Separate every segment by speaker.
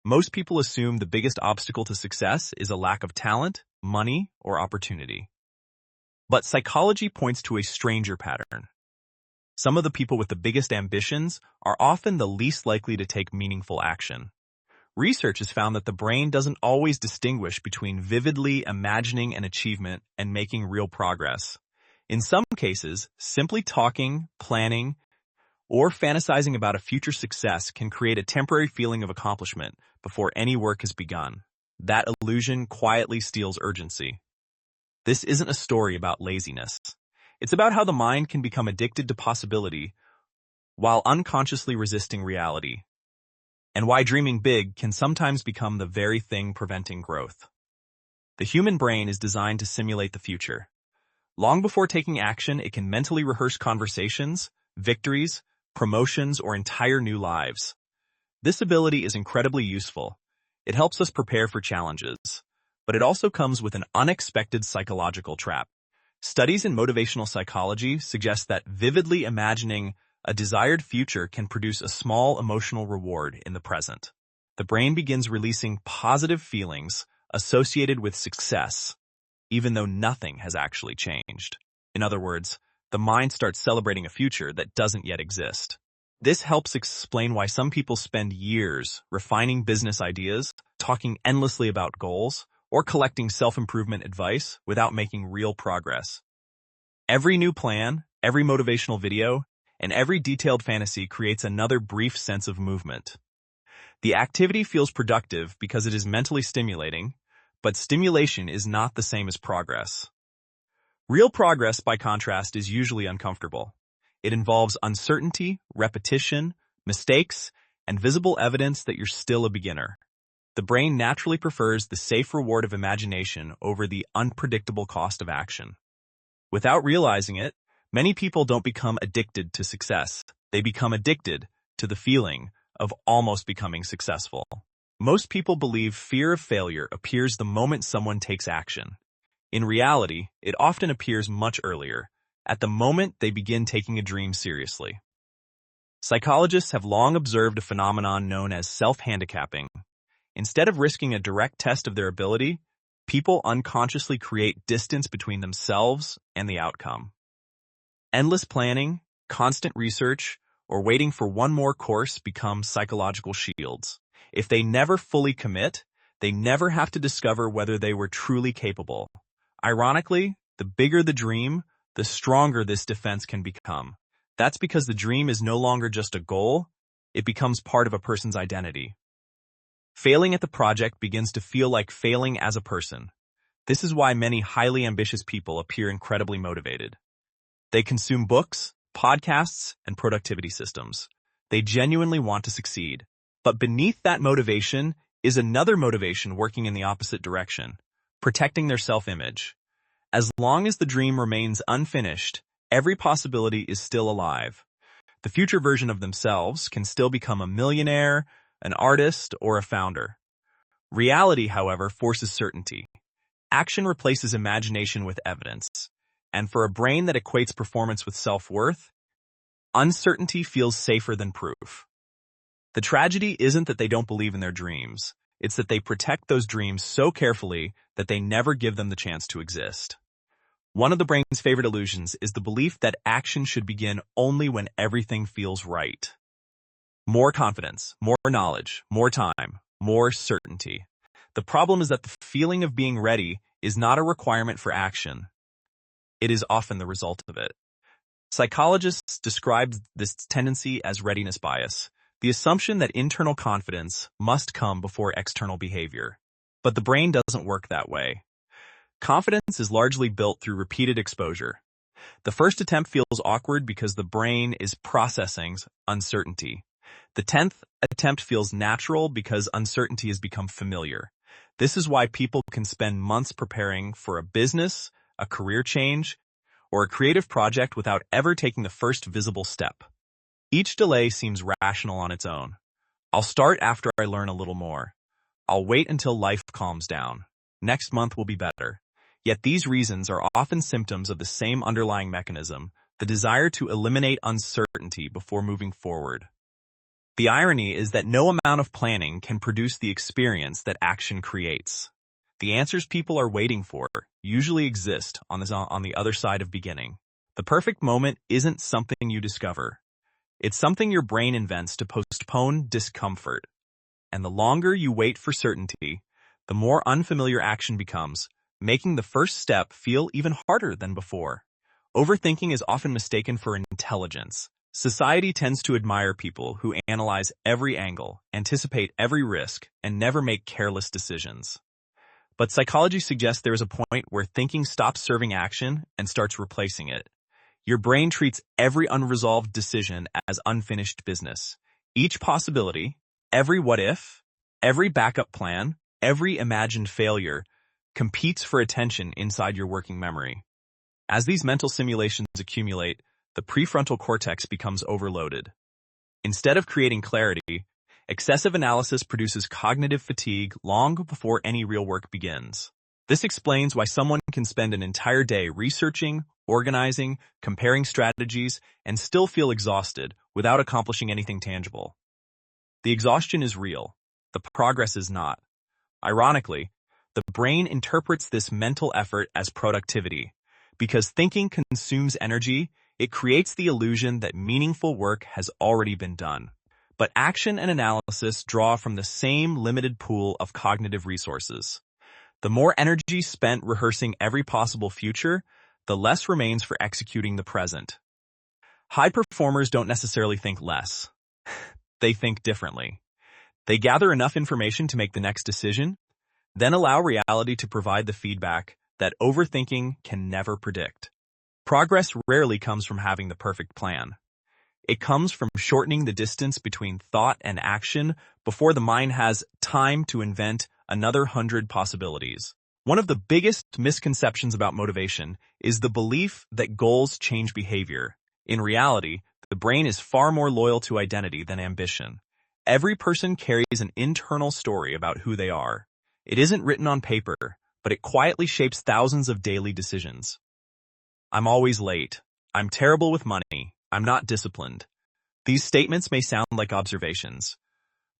Speaker 1: Most people assume the biggest obstacle to success is a lack of talent, money, or opportunity. But psychology points to a stranger pattern. Some of the people with the biggest ambitions are often the least likely to take meaningful action. Research has found that the brain doesn't always distinguish between vividly imagining an achievement and making real progress. In some cases, simply talking, planning, or fantasizing about a future success can create a temporary feeling of accomplishment before any work has begun. That illusion quietly steals urgency. This isn't a story about laziness. It's about how the mind can become addicted to possibility while unconsciously resisting reality, and why dreaming big can sometimes become the very thing preventing growth. The human brain is designed to simulate the future. Long before taking action, it can mentally rehearse conversations, victories, promotions, or entire new lives. This ability is incredibly useful. It helps us prepare for challenges, but it also comes with an unexpected psychological trap. Studies in motivational psychology suggest that vividly imagining a desired future can produce a small emotional reward in the present. The brain begins releasing positive feelings associated with success, even though nothing has actually changed. In other words, the mind starts celebrating a future that doesn't yet exist. This helps explain why some people spend years refining business ideas, talking endlessly about goals, or collecting self-improvement advice without making real progress. Every new plan, every motivational video, and every detailed fantasy creates another brief sense of movement. The activity feels productive because it is mentally stimulating, but stimulation is not the same as progress. Real progress, by contrast, is usually uncomfortable. It involves uncertainty, repetition, mistakes, and visible evidence that you're still a beginner. The brain naturally prefers the safe reward of imagination over the unpredictable cost of action. Without realizing it, many people don't become addicted to success. They become addicted to the feeling of almost becoming successful. Most people believe fear of failure appears the moment someone takes action. In reality, it often appears much earlier, at the moment they begin taking a dream seriously. Psychologists have long observed a phenomenon known as self-handicapping. Instead of risking a direct test of their ability, people unconsciously create distance between themselves and the outcome. Endless planning, constant research, or waiting for one more course become psychological shields. If they never fully commit, they never have to discover whether they were truly capable. Ironically, the bigger the dream, the stronger this defense can become. That's because the dream is no longer just a goal, it becomes part of a person's identity. Failing at the project begins to feel like failing as a person. This is why many highly ambitious people appear incredibly motivated. They consume books, podcasts, and productivity systems. They genuinely want to succeed. But beneath that motivation is another motivation working in the opposite direction, protecting their self-image. As long as the dream remains unfinished, every possibility is still alive. The future version of themselves can still become a millionaire, an artist, or a founder. Reality, however, forces certainty. Action replaces imagination with evidence. And for a brain that equates performance with self-worth, uncertainty feels safer than proof. The tragedy isn't that they don't believe in their dreams. It's that they protect those dreams so carefully that they never give them the chance to exist. One of the brain's favorite illusions is the belief that action should begin only when everything feels right. More confidence, more knowledge, more time, more certainty. The problem is that the feeling of being ready is not a requirement for action. It is often the result of it. Psychologists describe this tendency as readiness bias, the assumption that internal confidence must come before external behavior. But the brain doesn't work that way. Confidence is largely built through repeated exposure. The first attempt feels awkward because the brain is processing uncertainty. The 10th attempt feels natural because uncertainty has become familiar. This is why people can spend months preparing for a business, a career change, or a creative project without ever taking the first visible step. Each delay seems rational on its own. I'll start after I learn a little more. I'll wait until life calms down. Next month will be better. Yet these reasons are often symptoms of the same underlying mechanism, the desire to eliminate uncertainty before moving forward. The irony is that no amount of planning can produce the experience that action creates. The answers people are waiting for usually exist on the other side of beginning. The perfect moment isn't something you discover. It's something your brain invents to postpone discomfort. And the longer you wait for certainty, the more unfamiliar action becomes, making the first step feel even harder than before. Overthinking is often mistaken for intelligence. Society tends to admire people who analyze every angle, anticipate every risk, and never make careless decisions. But psychology suggests there is a point where thinking stops serving action and starts replacing it. Your brain treats every unresolved decision as unfinished business. Each possibility, every what if, every backup plan, every imagined failure competes for attention inside your working memory. As these mental simulations accumulate, the prefrontal cortex becomes overloaded. Instead of creating clarity, excessive analysis produces cognitive fatigue long before any real work begins. This explains why someone can spend an entire day researching, organizing, comparing strategies, and still feel exhausted without accomplishing anything tangible. The exhaustion is real. The progress is not. Ironically, the brain interprets this mental effort as productivity. Because thinking consumes energy, it creates the illusion that meaningful work has already been done. But action and analysis draw from the same limited pool of cognitive resources. The more energy spent rehearsing every possible future, the less remains for executing the present. High performers don't necessarily think less. They think differently. They gather enough information to make the next decision, then allow reality to provide the feedback that overthinking can never predict. Progress rarely comes from having the perfect plan. It comes from shortening the distance between thought and action before the mind has time to invent another 100 possibilities. One of the biggest misconceptions about motivation is the belief that goals change behavior. In reality, the brain is far more loyal to identity than ambition. Every person carries an internal story about who they are. It isn't written on paper, but it quietly shapes thousands of daily decisions. I'm always late. I'm terrible with money. I'm not disciplined. These statements may sound like observations,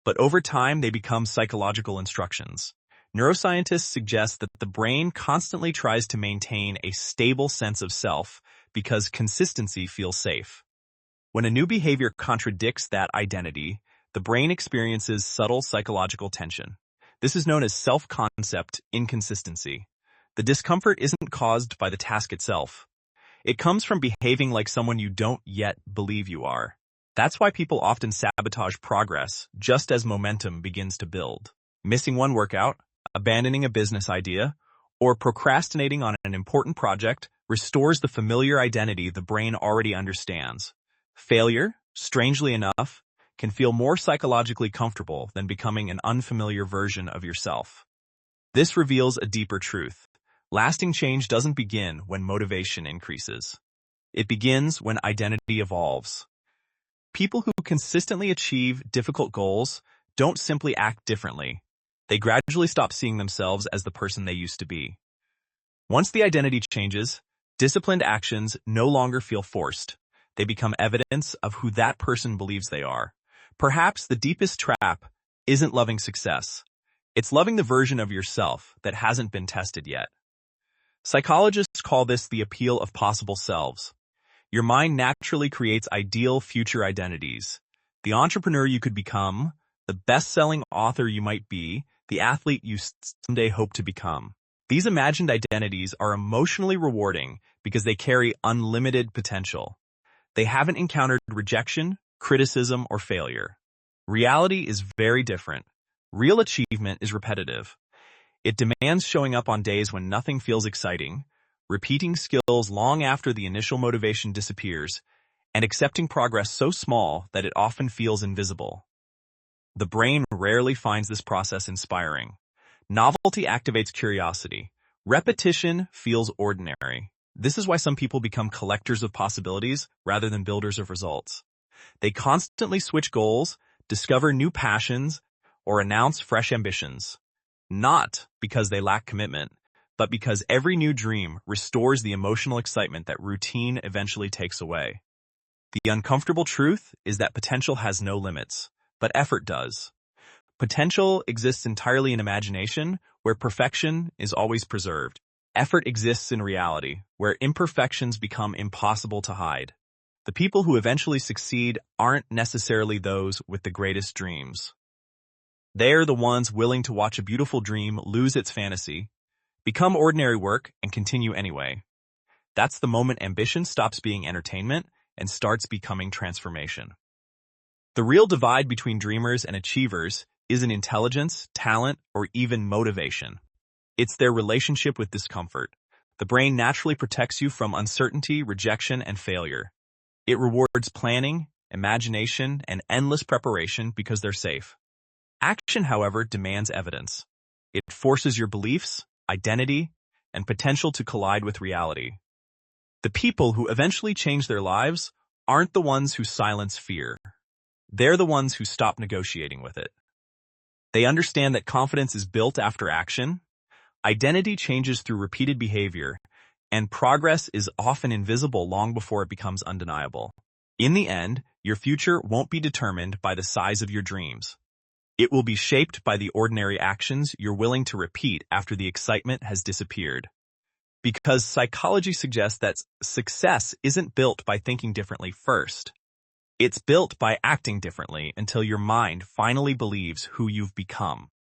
Speaker 1: but over time they become psychological instructions. Neuroscientists suggest that the brain constantly tries to maintain a stable sense of self because consistency feels safe. When a new behavior contradicts that identity, the brain experiences subtle psychological tension. This is known as self-concept inconsistency. The discomfort isn't caused by the task itself. It comes from behaving like someone you don't yet believe you are. That's why people often sabotage progress just as momentum begins to build. Missing one workout, abandoning a business idea, or procrastinating on an important project restores the familiar identity the brain already understands. Failure, strangely enough, can feel more psychologically comfortable than becoming an unfamiliar version of yourself. This reveals a deeper truth. Lasting change doesn't begin when motivation increases. It begins when identity evolves. People who consistently achieve difficult goals don't simply act differently. They gradually stop seeing themselves as the person they used to be. Once the identity changes, disciplined actions no longer feel forced. They become evidence of who that person believes they are. Perhaps the deepest trap isn't loving success. It's loving the version of yourself that hasn't been tested yet. Psychologists call this the appeal of possible selves. Your mind naturally creates ideal future identities. The entrepreneur you could become, the best-selling author you might be, the athlete you someday hope to become. These imagined identities are emotionally rewarding because they carry unlimited potential. They haven't encountered rejection, criticism, or failure. Reality is very different. Real achievement is repetitive. It demands showing up on days when nothing feels exciting, repeating skills long after the initial motivation disappears, and accepting progress so small that it often feels invisible. The brain rarely finds this process inspiring. Novelty activates curiosity. Repetition feels ordinary. This is why some people become collectors of possibilities rather than builders of results. They constantly switch goals, discover new passions, or announce fresh ambitions. Not because they lack commitment, but because every new dream restores the emotional excitement that routine eventually takes away. The uncomfortable truth is that potential has no limits. but effort does. Potential exists entirely in imagination, where perfection is always preserved. Effort exists in reality, where imperfections become impossible to hide. The people who eventually succeed aren't necessarily those with the greatest dreams. They're the ones willing to watch a beautiful dream lose its fantasy, become ordinary work, and continue anyway. That's the moment ambition stops being entertainment and starts becoming transformation. The real divide between dreamers and achievers isn't intelligence, talent, or even motivation. It's their relationship with discomfort. The brain naturally protects you from uncertainty, rejection, and failure. It rewards planning, imagination, and endless preparation because they're safe. Action, however, demands evidence. It forces your beliefs, identity, and potential to collide with reality. The people who eventually change their lives aren't the ones who silence fear. They're the ones who stop negotiating with it. They understand that confidence is built after action, identity changes through repeated behavior, and progress is often invisible long before it becomes undeniable. In the end, your future won't be determined by the size of your dreams. It will be shaped by the ordinary actions you're willing to repeat after the excitement has disappeared. Because psychology suggests that success isn't built by thinking differently first. It's built by acting differently until your mind finally believes who you've become.